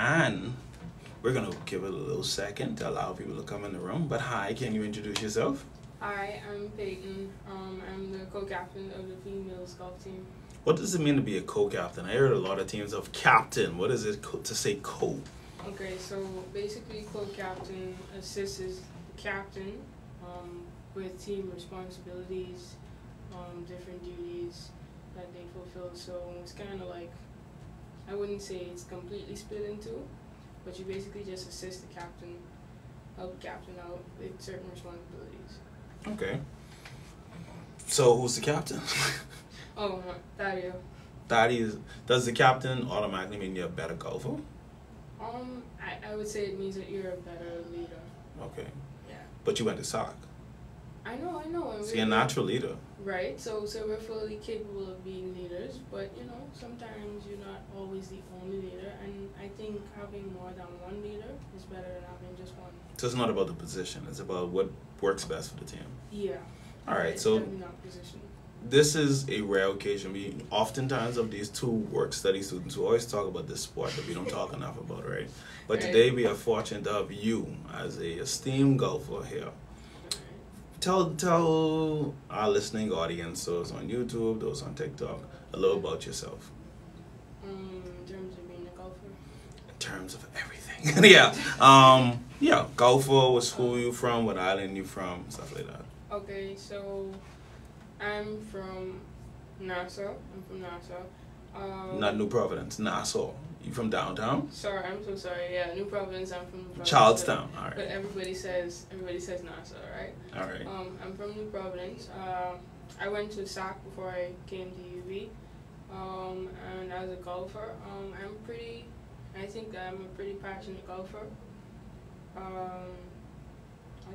And we're going to give it a little second to allow people to come in the room. But hi, can you introduce yourself? Hi, I'm Payton. I'm the co-captain of the females golf team. What does it mean to be a co-captain? I heard a lot of teams of captain. What is it to say co? Okay, so basically co-captain assists the captain with team responsibilities, different duties that they fulfill. So it's kind of like, I wouldn't say it's completely split into, but you basically just assist the captain, help the captain out with certain responsibilities. Okay. So who's the captain? Oh, Dario. Does the captain automatically mean you're a better golfer? I would say it means that you're a better leader. Okay. Yeah. But you went to SOC. I know. So you're a natural leader. Right. So we're fully capable of being leaders, but sometimes you're not always the only leader, and I think having more than one leader is better than having just one. So it's not about the position, it's about what works best for the team. Yeah. Alright, it's so definitely not position. this is a rare occasion. We oftentimes of these two work study students who always talk about this sport that we don't talk enough about, right? But Right. today we are fortunate to have you as a esteemed golfer here. Tell our listening audience, those on YouTube, those on TikTok, a little about yourself. In terms of being a golfer. In terms of everything. Yeah, golfer, what school you from, what island you from, stuff like that. Okay, so I'm from Nassau. Not New Providence, Nassau. You from downtown? Sorry, I'm so sorry. Yeah, New Providence. I'm from New Providence. Charlestown. All right. But everybody says Nassau, right? All right. I'm from New Providence. I went to SOC before I came to UB. And as a golfer, I think I'm a pretty passionate golfer. I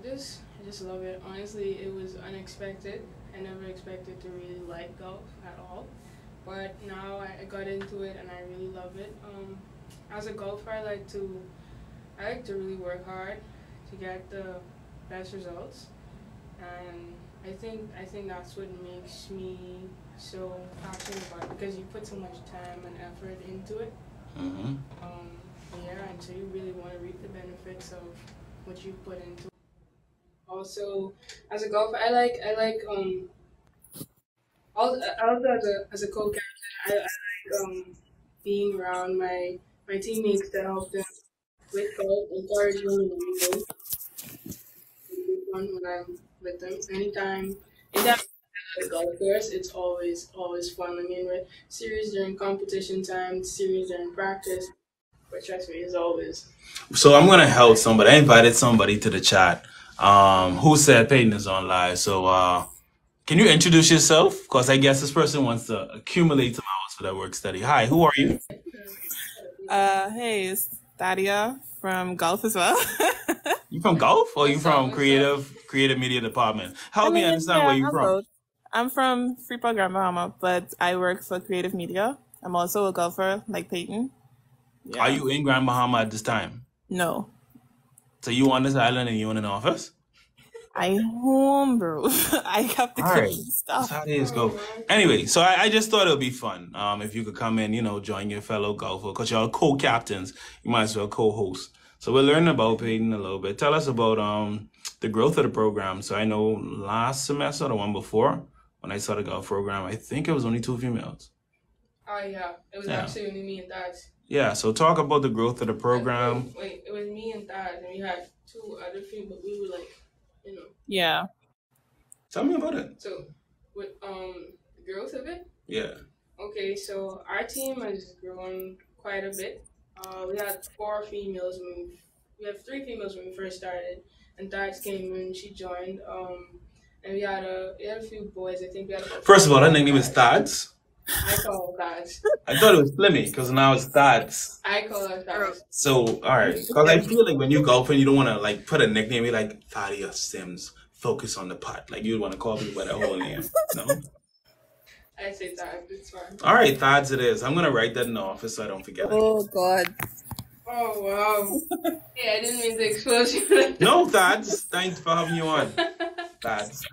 just love it. Honestly, it was unexpected. I never expected to really like golf at all. But now I got into it and I really love it. As a golfer, I like to really work hard to get the best results, and I think that's what makes me so passionate about it, because you put so much time and effort into it. Mm-hmm. And so you really want to reap the benefits of what you put into it. Also, as a golfer, I like also as a co-captain, I like being around my teammates to help them with golf, encourage them in the window. It's fun when I'm with them. Anytime I'm at the golf course, it's always fun. I mean, with series during competition time, series during practice, but trust me, it's always. So I'm gonna help somebody. I invited somebody to the chat who said Payton is on live. So can you introduce yourself? Because I guess this person wants to accumulate some hours for that work study. Hi, who are you? Hey, it's Thadia from golf as well. You from golf or you from creative media department? Help me understand where you're from. Both. I'm from Freeport, Bahamas, but I work for creative media. I'm also a golfer like Payton. Yeah. Are you in Grand Bahama at this time? No. So you on this island and you in an office? I home, bro. I have to cook stuff. That's how it is go. Anyway, so I just thought it would be fun if you could come in, join your fellow golfer, because you're co-captains. You might as well co-host. So we're learning about Payton a little bit. Tell us about the growth of the program. So I know last semester, the one before, when I started the golf program, I think it was only 2 females. Oh yeah, it was actually only me and Dad. Yeah, so talk about the growth of the program. Wait, it was me and Dad, and we had 2 other females, but we were like, Yeah. Tell me about it. So, with the growth of it? Yeah. Okay, so our team has grown quite a bit. We had 4 females we have 3 females when we first started, and Dads came when she joined. And we had a few boys. I think we had. First of all, her name was Thads. I call her Thads. I thought it was Flimmy because now it's Thads. I call her Thads. So, all right. Because I feel like when you golf and you don't want to like put a nickname, you're like Thadia Sims, focus on the putt. Like you'd want to call people by that whole name. No? I say Thads. It's fine. All right, Thads it is. I'm going to write that in the office so I don't forget it. Oh, God. Oh, wow. Yeah, I didn't mean to expose you. No, Thads. Thanks for having you on. Thads.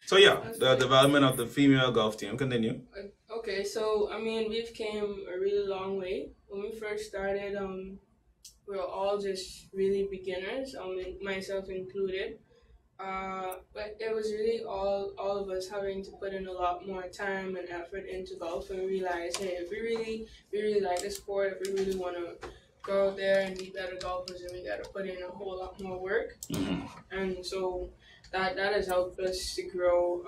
So yeah, the development of the female golf team. Continue. Okay, so I mean, we've came a really long way. When we first started, we were all just really beginners, myself included. But it was really all of us having to put in a lot more time and effort into golf and realize, hey, if we really like the sport, if we really want to go out there and be better golfers, then we got to put in a whole lot more work. And so that has helped us to grow.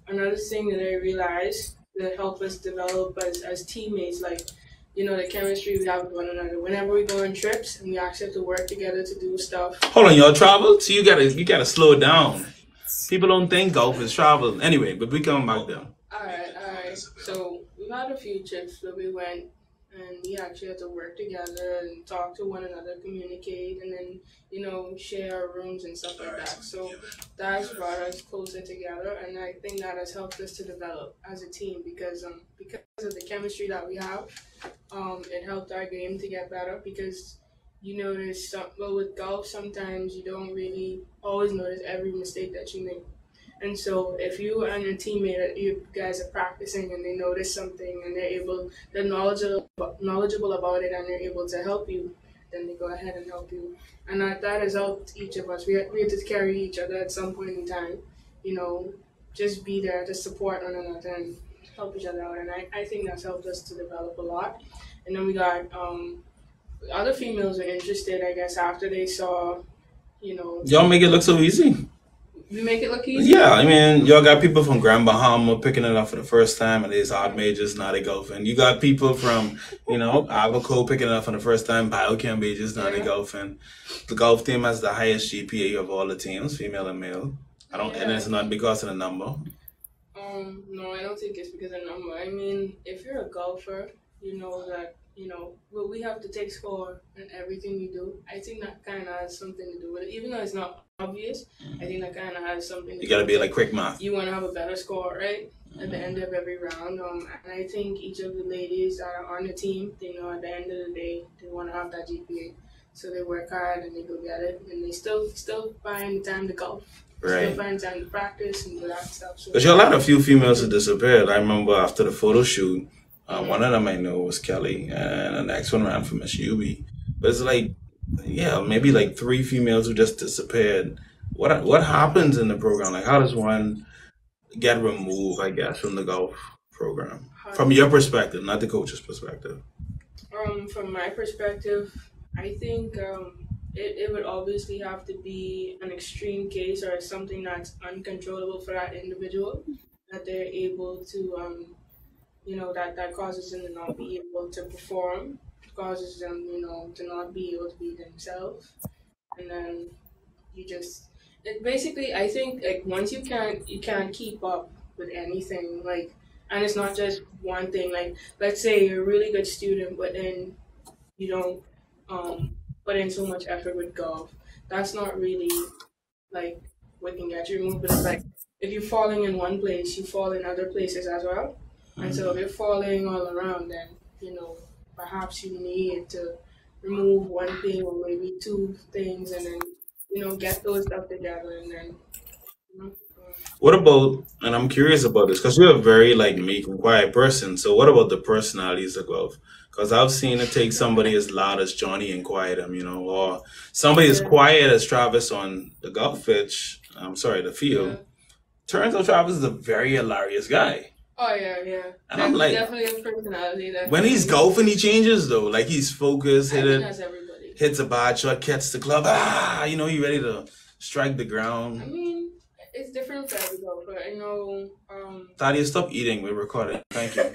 Another thing that I realized that helped us develop as teammates, like, you know, the chemistry we have with one another. Whenever we go on trips and we actually have to work together to do stuff. Hold on, y'all travel? So you gotta slow it down. People don't think golf is travel. Anyway, but we coming back there. Alright. So we've had a few trips where we went and we actually had to work together and talk to one another, communicate, and then, you know, share our rooms and stuff like that. So that's brought us closer together, and I think that has helped us to develop as a team because of the chemistry that we have. It helped our game to get better because you notice, with golf, sometimes you don't really always notice every mistake that you make. And so if you and your teammate, you guys are practicing and they notice something and they're knowledgeable about it and they're able to help you, then they go ahead and help you. And that has helped each of us. We had to carry each other at some point in time, you know, just be there to support one another and help each other out. And I think that's helped us to develop a lot. And then we got other females were interested, I guess, after they saw, you know. Y'all make it look so easy. We make it look easy? Yeah, I mean, y'all got people from Grand Bahama picking it up for the first time, and these odd majors, now they golfing. You got people from, you know, Abaco picking it up for the first time, biochem majors, now they golfing. The golf team has the highest GPA of all the teams, female and male. And it's not because of the number. No, I don't think it's because of the number. I mean, if you're a golfer, you know that, you know, well, we have to take score in everything we do. I think that kind of has something to do with it. Even though it's not obvious, I think that kind of has something to do with it. You got to be like quick math. You want to have a better score, right? At the end of every round. And I think each of the ladies that are on the team, they know at the end of the day, they want to have that GPA. So they work hard and they go get it. And they still find the time to golf. Right. Still find time to practice and do that stuff. So but you had a few females who disappeared. I remember after the photo shoot, one of them I know was Kelly, and the next one ran for Miss UB. But it's like, yeah, maybe like 3 females who just disappeared. What happens in the program? Like, how does one get removed, I guess, from the golf program? From your perspective, not the coach's perspective. From my perspective, I think it would obviously have to be an extreme case or something that's uncontrollable for that individual, that they're able to, you know, that causes them to not be able to perform, causes them, you know, to not be able to be themselves. And then basically, I think, like, once you can't keep up with anything, like, and it's not just one thing, like, let's say you're a really good student, but then you don't put in so much effort with golf. That's not really, like, what can get you removed, but it's like, if you're falling in one place, you fall in other places as well. And so if you're falling all around, then, you know, perhaps you need to remove one thing or maybe 2 things and then, you know, get those stuff together and then, you know. What about, and I'm curious about this, because you're a very, like, meek and quiet person, so what about the personalities of golf? Because I've seen it take somebody as loud as Johnny and quiet him, you know, or somebody as quiet as Travis on the golf pitch, the field. Yeah. Turns out Travis is a very hilarious guy. Oh, yeah. And I'm like, definitely a personality. When he's golfing, he changes, though. Like, he's focused, that's everybody. Hits a bad shot, catches the club, you know, he's ready to strike the ground. I mean, it's different for every golfer. I know, Thaddeus, stop eating. We're recording. Thank you.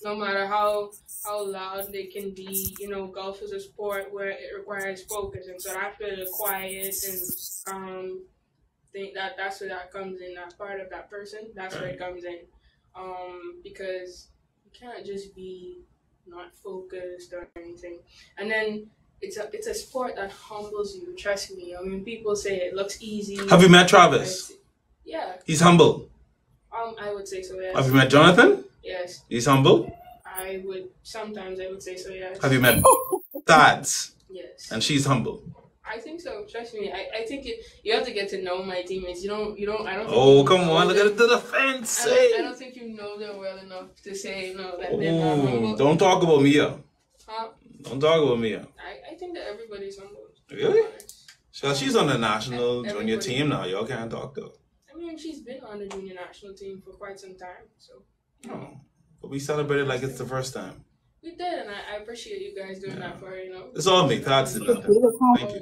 No matter how loud they can be, you know, golf is a sport where it requires focus, and so I feel quiet and think that's where that comes in. That part of that person, that's where it comes in, because you can't just be not focused or anything. And then it's a sport that humbles you. Trust me. I mean, people say it looks easy. Have you met Travis? Yeah. He's humble. I would say so, yes. Have you met Jonathan? Yes. He's humble? Sometimes I would say so, yes. Have you met Thad's? Yes. And she's humble? I think so. Trust me. I think you have to get to know my teammates. I don't. Oh, come on! Look at the defense. I don't think you know them well enough to say no that they're not humble. Don't talk about Mia. Huh? Don't talk about Mia. I think that everybody's humble. Really? So she's on the national junior team now. Y'all can't talk though. I mean, she's been on the junior national team for quite some time. So. Oh, but we celebrated like it's the first time. We did, and I appreciate you guys doing that for her, you know. It's all me. Todd's did that. Thank you.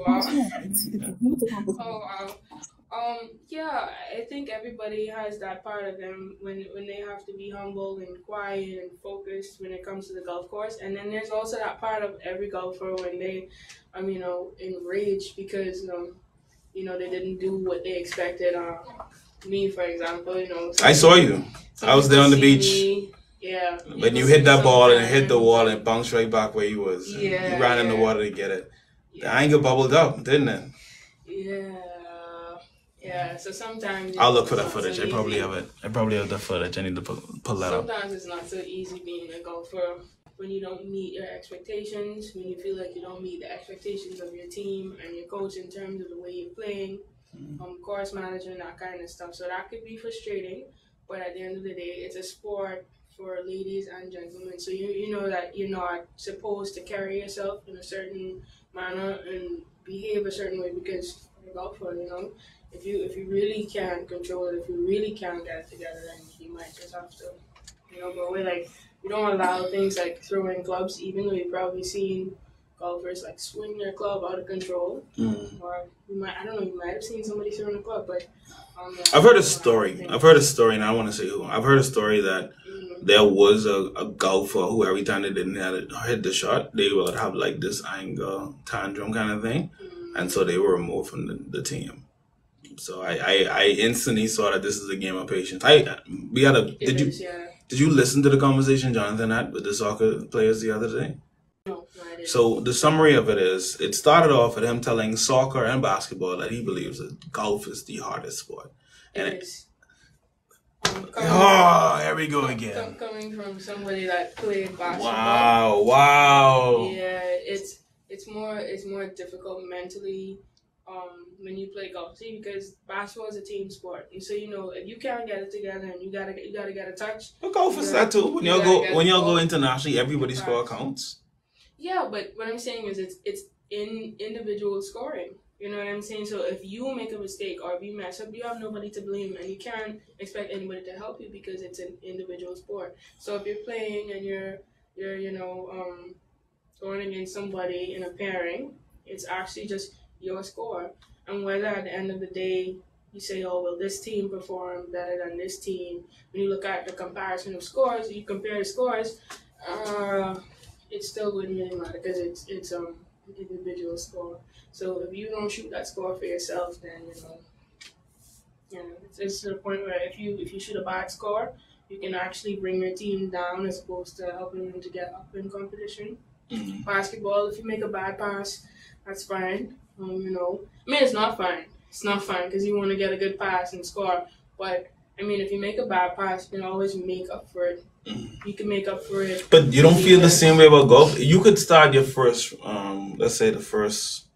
Oh, wow. Yeah, I think everybody has that part of them when they have to be humble and quiet and focused when it comes to the golf course. And then there's also that part of every golfer when they, enraged because, they didn't do what they expected. Me, for example, I saw you. I was there on the beach. Me. Yeah. When you hit that ball and it hit the wall and it bounced right back where you was. Yeah. You ran in the water to get it. Yeah. The anger bubbled up, didn't it? Yeah. Yeah. So sometimes I'll look for that footage. I probably have it. I probably have the footage. I need to pull that up. Sometimes it's not so easy being a golfer when you don't meet your expectations, when you feel like you don't meet the expectations of your team and your coach in terms of the way you're playing, course management, that kind of stuff. So that could be frustrating. But at the end of the day, it's a sport for ladies and gentlemen. So you know that you're not supposed to carry yourself in a certain manner and behave a certain way because you're a golfer, If you really can't control it, if you really can't get it together, then you might just have to, but we don't allow things like throwing clubs, even though you've probably seen golfers like swing their club out of control. Or you might have seen somebody throwing a club, but I've heard a story. And I don't want to say who. I've heard a story that there was a golfer who every time they didn't hit the shot, they would have like this anger tantrum kind of thing, and so they were removed from the team. So I instantly saw that this is a game of patience. Did you listen to the conversation Jonathan had with the soccer players the other day? No, I didn't. So the summary of it is, it started off with him telling soccer and basketball that he believes that golf is the hardest sport. And it is. Here we go again. Coming from somebody that played basketball. Wow. Yeah, it's more difficult mentally when you play golf. See, because basketball is a team sport, and so if you can't get it together and you gotta get a touch. But golf is that too. When y'all go internationally, everybody's score counts. Yeah, but what I'm saying is it's in individual scoring. You know what I'm saying? So if you make a mistake or if you mess up, you have nobody to blame, and you can't expect anybody to help you because it's an individual sport. So if you're playing and you're going against somebody in a pairing, it's actually just your score. And whether at the end of the day you say, oh, well, this team performed better than this team, when you look at the comparison of scores, you compare the scores, it still wouldn't really matter because it's an individual score. So if you don't shoot that score for yourself, then it's to the point where if you shoot a bad score, you can actually bring your team down as opposed to helping them to get up in competition. Basketball, if you make a bad pass, that's fine. It's not fine. It's not fine because you want to get a good pass and score. But if you make a bad pass, you can always make up for it. You can make up for it. But you don't feel the same way about golf. You could start your first, let's say the first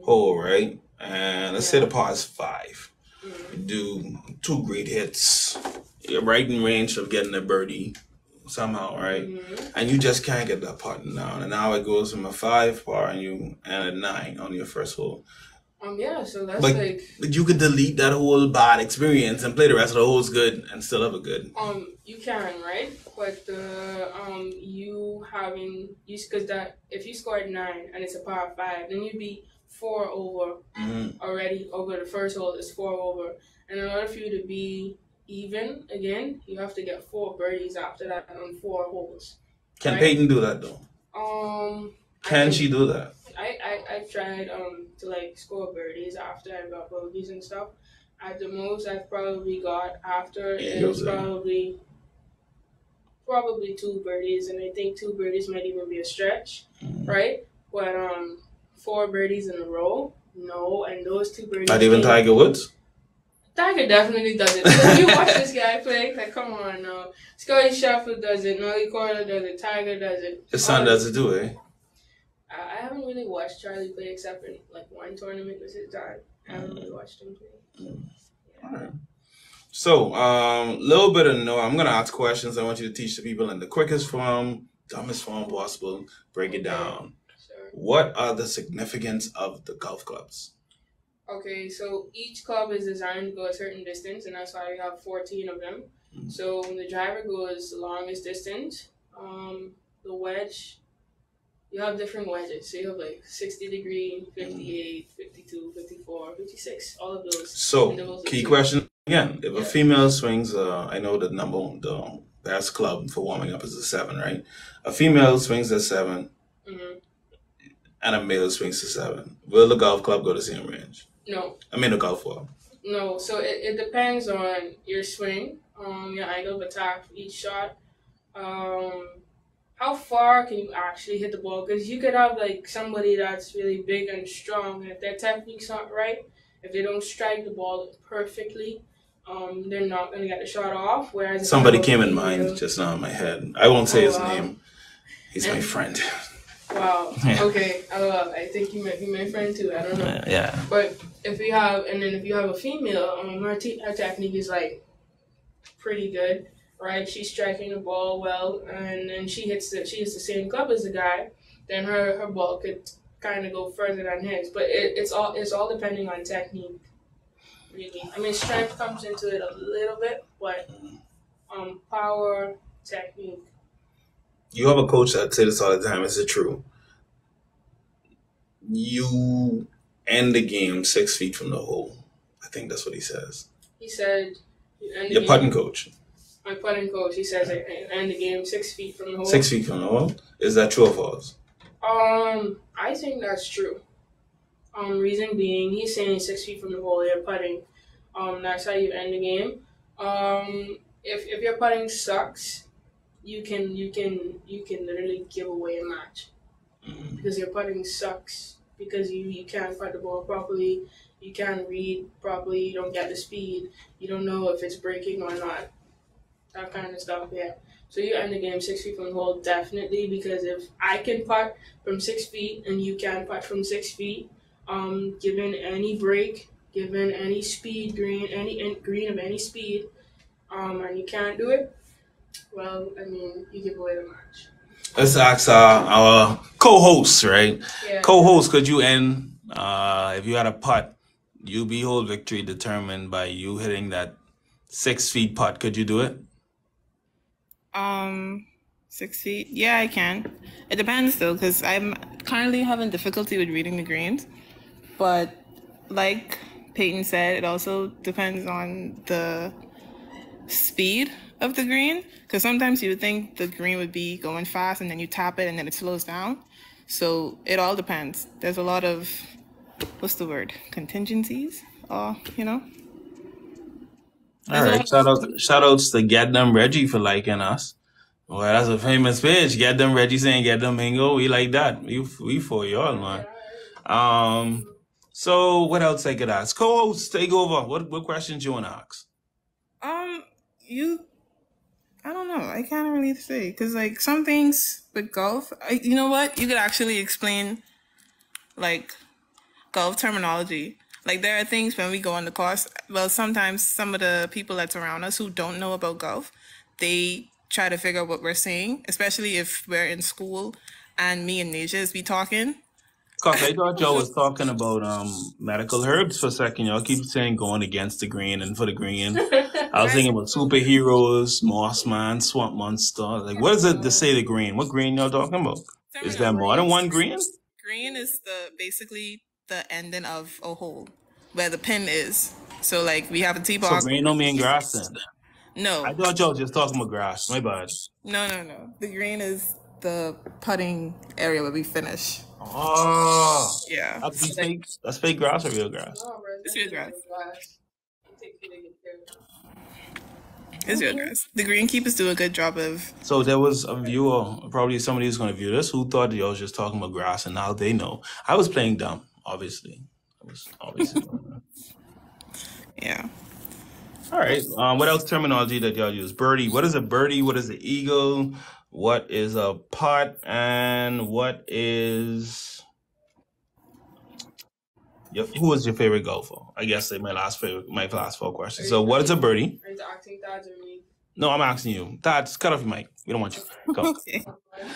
hole, right? And let's say the par is 5. You do 2 great hits. You're right in range of getting a birdie somehow, right? And you just can't get that putt down. And now it goes from a 5 par and a 9 on your first hole. So that's But you could delete that whole bad experience and play the rest of the holes good and still have a good. You can, right? But because that if you scored 9 and it's a par 5, then you'd be 4 over already over the first hole is 4 over, and in order for you to be even again, you have to get 4 birdies after that on 4 holes. Can Payton do that though? Can she do that? I tried to score birdies after I got bogeys and stuff. At the most I've probably got after is probably 2 birdies, and I think 2 birdies might even be a stretch, right? But 4 birdies in a row, no, and those 2 birdies. Not even Tiger Woods? Tiger definitely does it. If you watch this guy play, come on now. Scotty Scheffler does it, Nelly Corder does it, Tiger does it. His son does it too, eh? I haven't really watched Charlie play except in like one tournament was his dad. I haven't really watched him play. So, yeah. All right. So, little bit of no. I'm gonna ask questions. I want you to teach the people in the quickest form, dumbest form possible. Break it down. Sure. What are the significance of the golf clubs? Okay, so each club is designed to go a certain distance, and that's why we have 14 of them. So the driver goes the longest distance. The wedge, you have different wedges. So you have like 60 degree, 58, 52, 54, 56, all of those. So, key question again. If a female swings, I know the best club for warming up is a 7, right? A female swings a 7, and a male swings a 7. Will the golf club go the same range? No. I mean the golf ball. No, so it depends on your swing, your angle of attack for each shot, how far can you actually hit the ball? Because you could have like somebody that's really big and strong, and if their technique's not right, if they don't strike the ball perfectly, they're not gonna get the shot off. Whereas somebody came in mind just now in my head. I won't say his name. He's my friend. Wow. Yeah. Okay. I think you might be my friend too. I don't know. Yeah. But if you have a female, her technique is like pretty good, right? She's striking the ball well, and then she hits the same club as the guy. Then her ball could kind of go further than his. But it's all depending on technique. Really, I mean, strength comes into it a little bit, but power, technique. You have a coach that says this all the time. Is it true? You end the game 6 feet from the hole. I think that's what he says. He said, your putting coach. My putting coach. He says I end the game 6 feet from the hole. 6 feet from the hole? Is that true or false? I think that's true. Reason being, he's saying 6 feet from the hole, you're putting. That's how you end the game. If your putting sucks, you can literally give away a match because your putting sucks, because you can't putt the ball properly, you can't read properly, you don't get the speed, you don't know if it's breaking or not, that kind of stuff. Yeah. So you end the game 6 feet from the hole, definitely, because if I can putt from 6 feet and you can putt from 6 feet, given any break, given any speed, any green of any speed, and you can't do it, well, I mean, you give away the match. Let's ask our co-host, right? Yeah. Co-host, could you end, if you had a putt, UB whole victory determined by you hitting that 6 feet putt, could you do it? 6 feet? Yeah, I can. It depends though, because I'm currently having difficulty with reading the greens. But like Payton said, it also depends on the speed of the green, because sometimes you would think the green would be going fast and then you tap it and then it slows down. So it all depends. There's a lot of, what's the word, contingencies, you know. All right, shout outs to Get Them Reggie for liking us. Well, that's a famous page. Get Them Reggie saying Get Them Mingo. We like that. We for y'all, man. So what else I could ask? Co-host, take over. What questions you want to ask? I don't know. I can't really say, because like some things with golf, you know what? You could actually explain like golf terminology. Like there are things when we go on the course, well, sometimes some of the people that's around us who don't know about golf, they try to figure out what we're saying, especially if we're in school and me and Nasia is be talking. Cause I thought y'all was talking about medical herbs for a second. Y'all keep saying going against the green and for the green. I was thinking about superheroes, Moss Man, Swamp Monster. Like, what is it to say the green? What green y'all talking about? Is there more than one green? Green is basically the ending of a hole where the pin is. So like we have a tee box. So green don't mean grass then? No. I thought y'all just talking about grass. My bad. No. The green is the putting area where we finish. Oh. Yeah. That's fake grass or real grass? No, bro, it's real grass. It's real grass. The greenkeepers do a good job of. So there was a viewer, probably somebody who's going to view this, who thought y'all was just talking about grass, and now they know. I was playing dumb, obviously. I was obviously doing that. Yeah. All right. What else terminology that y'all use? Birdie. What is a birdie? What is an eagle? what is a putt, and what is who is your favorite golfer? I guess my last four questions. So what is a birdie? Are you asking that or me? No, I'm asking you. That's cut off your mic. We don't want you. Go. Okay.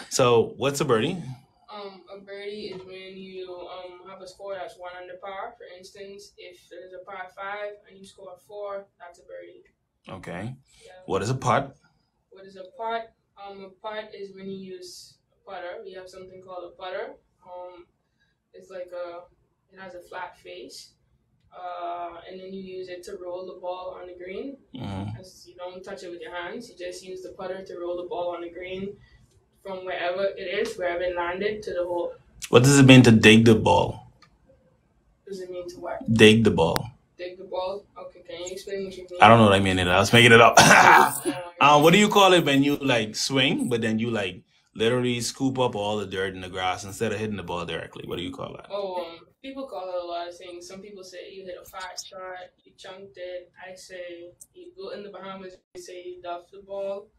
So what's a birdie? A birdie is when you have a score that's 1 under par. For instance, if there's a par 5 and you score 4, that's a birdie. Okay. Yeah. What is a putt? What is a putt? A putt is when you use a putter. We have something called a putter. It's like it has a flat face, and then you use it to roll the ball on the green. As you don't touch it with your hands. You just use the putter to roll the ball on the green from wherever it landed, to the hole. What does it mean to dig the ball? What does it mean to what? Dig the ball. Dig the ball? Okay, can you explain what you mean? I don't know what I mean. I was making it up. What do you call it when you like swing, but then you like literally scoop up all the dirt in the grass instead of hitting the ball directly? What do you call that? People call it a lot of things. Some people say you hit a fat shot, you chunked it. I say you go in the Bahamas, you say you duffed the ball.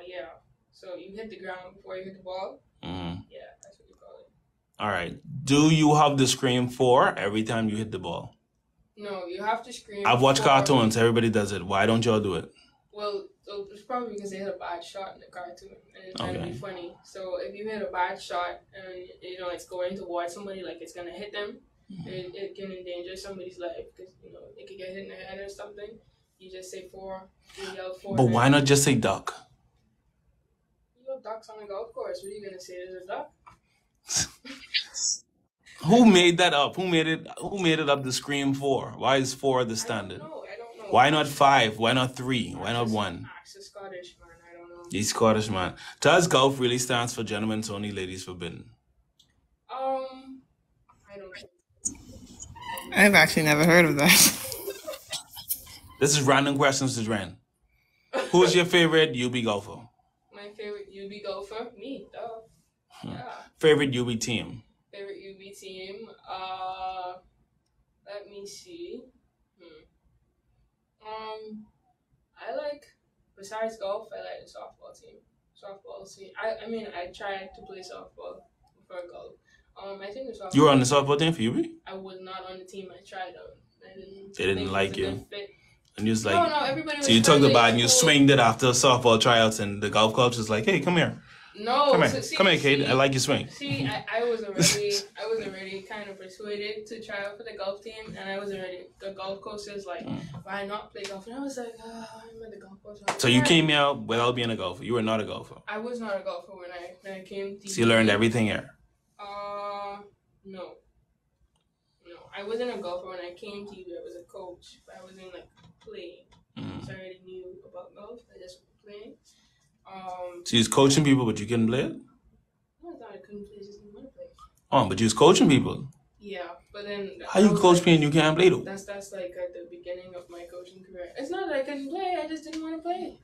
Yeah. So you hit the ground before you hit the ball. Yeah, that's what you call it. All right. Do you have to scream 4 every time you hit the ball? No, you have to scream. I've watched cartoons. Everybody does it. Why don't y'all do it? Well, it's probably because they hit a bad shot in the cartoon and it's trying to be funny. So if you hit a bad shot and it's going towards somebody, like it's gonna hit them, it can endanger somebody's life because they could get hit in the head or something. You just say 4, you yell 4. But why not just say duck? Ducks on a golf course. What are you gonna say? There's a duck. Who made that up? Who made it up to scream 4? Why is 4 the standard? I don't know. Why not 5? Why not 3? Why not 1? Ask a Scottish man. I don't know. He's Scottish man. Does golf really stands for gentlemen only, ladies forbidden? I don't think so. I've actually never heard of that. This is random questions to Ren. Who's your favorite UB golfer? My favorite UB golfer? Me, duh. Yeah. Favorite UB team? Favorite UB team? Let me see. I like, besides golf, I like the softball team. I tried to play softball before golf. I think the softball. You were on the softball team for UB? I was not on the team. I tried out. They didn't like you. And you was like, no, everybody was so you talked about it and you swinged it after softball tryouts, and the golf coach was like, hey, come here. No, come here, Kate. I like your swing. See, I was already kind of persuaded to try out for the golf team, and the golf coach was like, why not play golf? And I was like, I'm at the golf coach. So you came out without being a golfer. You were not a golfer. I was not a golfer when I came to. So you learned everything here. No, I wasn't a golfer when I came to you. I was a coach, but I wasn't like playing. So I already knew about golf. I just was playing. So you was coaching people, but you couldn't play it? No, I thought I couldn't play. I just didn't want to play. But you was coaching people. Yeah, but then how you coach me and you can't play though? That's like at the beginning of my coaching career. It's not that I couldn't play. I just didn't want to play.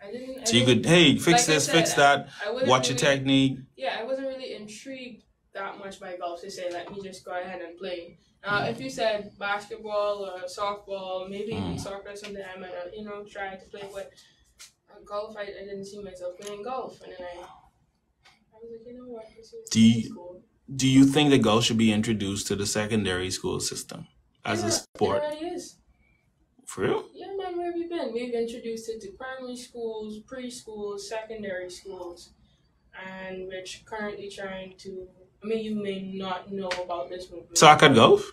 You could, hey, fix this, fix that. Watch your technique. Yeah, I wasn't really intrigued that much by golf to say, let me just go ahead and play. If you said basketball or softball, maybe even soccer or something, I might have, tried to play. But golf, I didn't see myself playing golf. And then I was like, you know what? This is cool. Do you think that golf should be introduced to the secondary school system as a sport? It already is. For real? Yeah, man, where have you been? We've introduced it to primary schools, preschools, secondary schools, and we're currently trying to. You may not know about this movement. SAC had golf?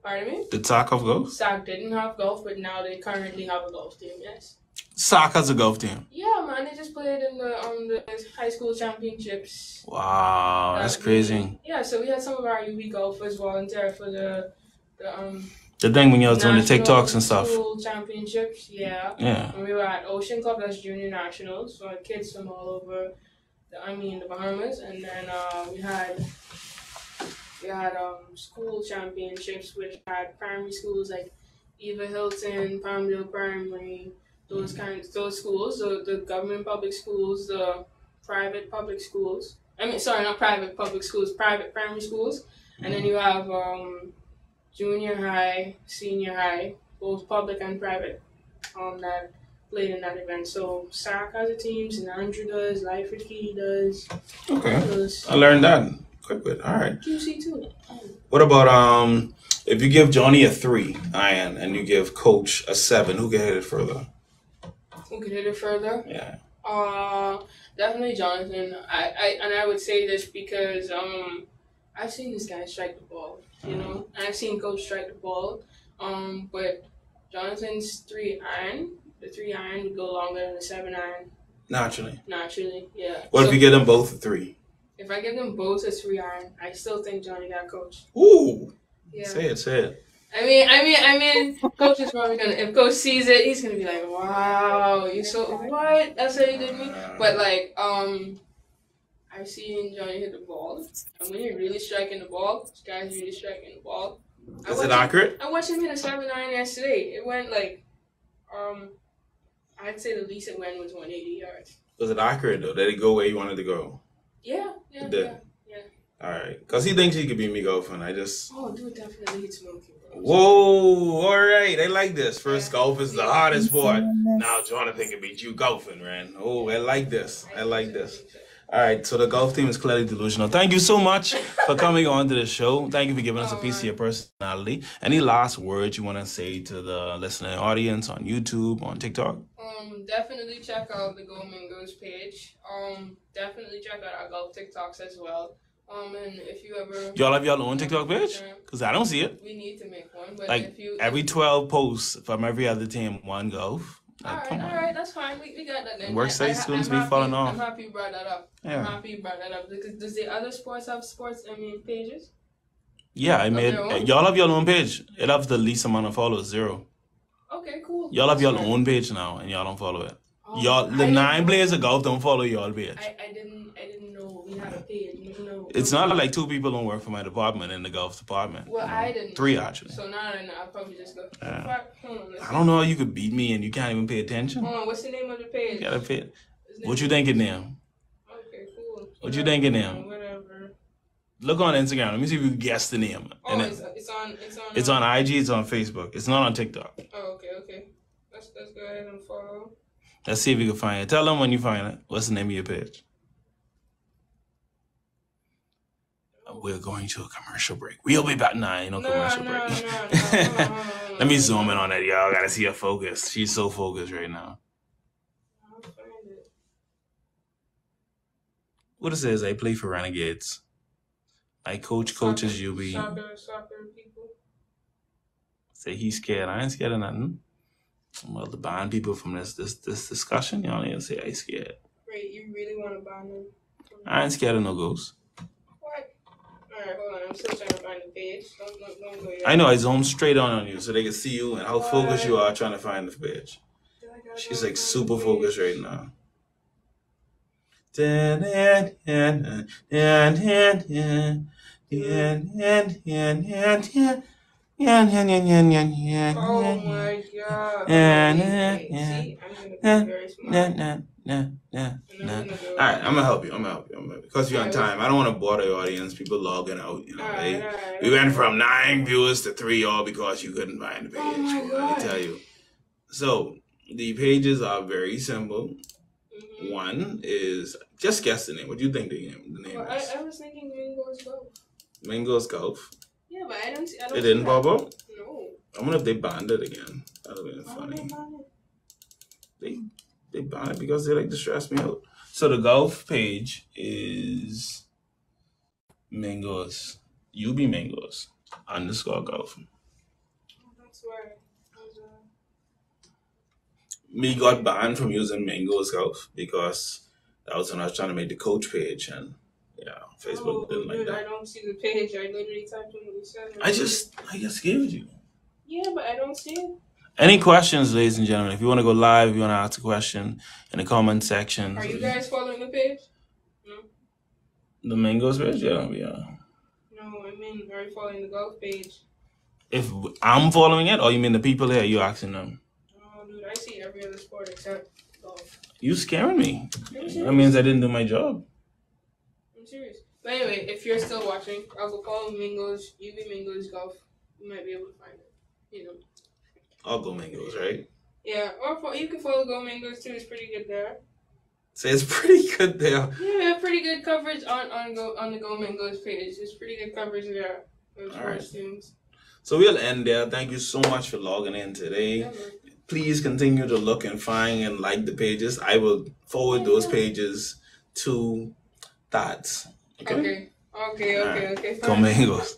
Pardon me? Did SAC have golf? SAC didn't have golf, but now they currently have a golf team, yes. SAC has a golf team? Yeah, man. They just played in the high school championships. Wow, that's crazy. Yeah, so we had some of our UB golfers volunteer for the thing when you was doing the TikToks and stuff. School championships, yeah. Yeah. And we were at Ocean Club, that's junior nationals, so kids from all over the Bahamas, and then we had school championships, which had primary schools like Eva Hilton, Palmdale Primary, those schools, so the government public schools, the private public schools. Not private public schools, private primary schools, and then you have junior high, senior high, both public and private, that played in that event. So Sark has a team, St. Andrew does, Life with Key does. Okay. Does. I learned that. Quick. All right. QC too. What about if you give Johnny a 3 iron and you give Coach a 7, who can hit it further? Who can hit it further? Yeah. Definitely Jonathan. I would say this because I've seen this guy strike the ball, you know, and I've seen Coach strike the ball. But Jonathan's 3 iron, the 3 iron would go longer than the 7 iron. Naturally, yeah. What if you give them both a 3? If I give them both a 3 iron, I still think Johnny got Coach. Ooh. Yeah. Say it. I mean, Coach is probably gonna. If Coach sees it, he's gonna be like, "Wow, you so what? That's how you did me." But like, I've seen Johnny hit the ball, and when you're really striking the ball, this guy's really striking the ball. Is it accurate? I watched him hit a 7 iron yesterday. It went like, I'd say the least it went was 180 yards. Was it accurate though? Did it go where you wanted to go? Yeah. All right, because he thinks he could beat me golfing. Oh, dude, definitely hit Smokey, bro. Whoa, all right. I like this. First, golf is the hardest sport. Now, Jonathan can beat you golfing, man. Oh, I like this. All right, so the golf team is clearly delusional. Thank you so much for coming on to the show. Thank you for giving us a piece of your personality. Any last words you want to say to the listening audience on YouTube, on TikTok? Definitely check out the GoMingoes page. Definitely check out our golf TikToks as well. And if you ever... Y'all have your own TikTok page? Because I don't see it. We need to make one. But like, if you... every 12 posts from every other team, one golf. Like, all right, that's fine. We got that then. Worksite students be falling off. I'm happy you brought that up. Yeah. I'm happy you brought that up. Because does the other sports have pages? Yeah, I made... Y'all have your own page. It has the least amount of followers, 0. Okay, cool. Y'all have your own page now, and y'all don't follow it. The 9 players of golf don't follow y'all page. I didn't know we had a page. No. It's not like 2 people don't work for my department in the golf department. Well, I didn't. 3 actually. So now I know. I'll probably just go. I don't know how you could beat me and you can't even pay attention. Hold on, what's the name of the page? You gotta pay. What you thinking now? Okay, cool. What you thinking now? Whatever. Look on Instagram. Let me see if you can guess the name. Oh, it's on IG. It's on Facebook. It's not on TikTok. Oh, okay. Let's go ahead and follow. Let's see if you can find it. Tell them when you find it. What's the name of your page? We're going to a commercial break. We'll be back. Nah, ain't no commercial break. No. Let me zoom in on that, y'all. Gotta see her focus. She's so focused right now. I'll find it. What it says, I play for Renegades. I coaches UB. Soccer people. Say he's scared. I ain't scared of nothing. Well, to ban people from this discussion, y'all need to say I scared. Wait, you really want to ban them? I ain't scared of no ghosts. What? Alright, hold on. I'm still trying to find the page. Don't go yet. I know, I zoomed straight on you so they can see you and how focused you are trying to find the page. She's like super focused right now. Oh my god. See, I'm gonna be very smart. Alright, I'm gonna help you. Because you're on time. I don't want to bother the audience. People logging out, you know. Alright. We went from 9 viewers to 3 all because you couldn't find the page. Oh my God. Let me tell you. So the pages are very simple. Mm-hmm. One is just guess the name. What do you think the name Well, is? I was thinking Mingoes Golf. Mingoes Golf. Yeah, but I don't see. It didn't pop up? No. I wonder if they banned it again. That would have been funny. They banned it because they like to stress me out. So the golf page is Mingoes. UB Mingoes _golf. That's where. Me got banned from using Mingoes Golf because that was when I was trying to make the coach page, and yeah, Facebook didn't like that. I don't see the page. I literally typed in what you said. I just gave it you. Yeah, but I don't see it. Any questions, ladies and gentlemen? If you want to go live, if you want to ask a question in the comment section. Are you guys following the page? No. The Mingoes page? Yeah. No, I mean, are you following the golf page? If I'm following it, or you mean the people here? You asking them? Oh, dude, I see every other sport except golf. You scaring me. That means I didn't do my job. I'm serious. But anyway, if you're still watching, I'll go follow Mingoes, UB Mingoes Golf. You might be able to find it. You know. I'll go Mingoes, right? Yeah, or you can follow GoMingoes too. It's pretty good there. So it's pretty good there. Yeah, pretty good coverage on the GoMingoes page. It's pretty good coverage there. All right. Students. So we'll end there. Thank you so much for logging in today. Yeah, please continue to look and find and like the pages. I will forward those pages to Thoughts. Okay. Okay. GoMingoes.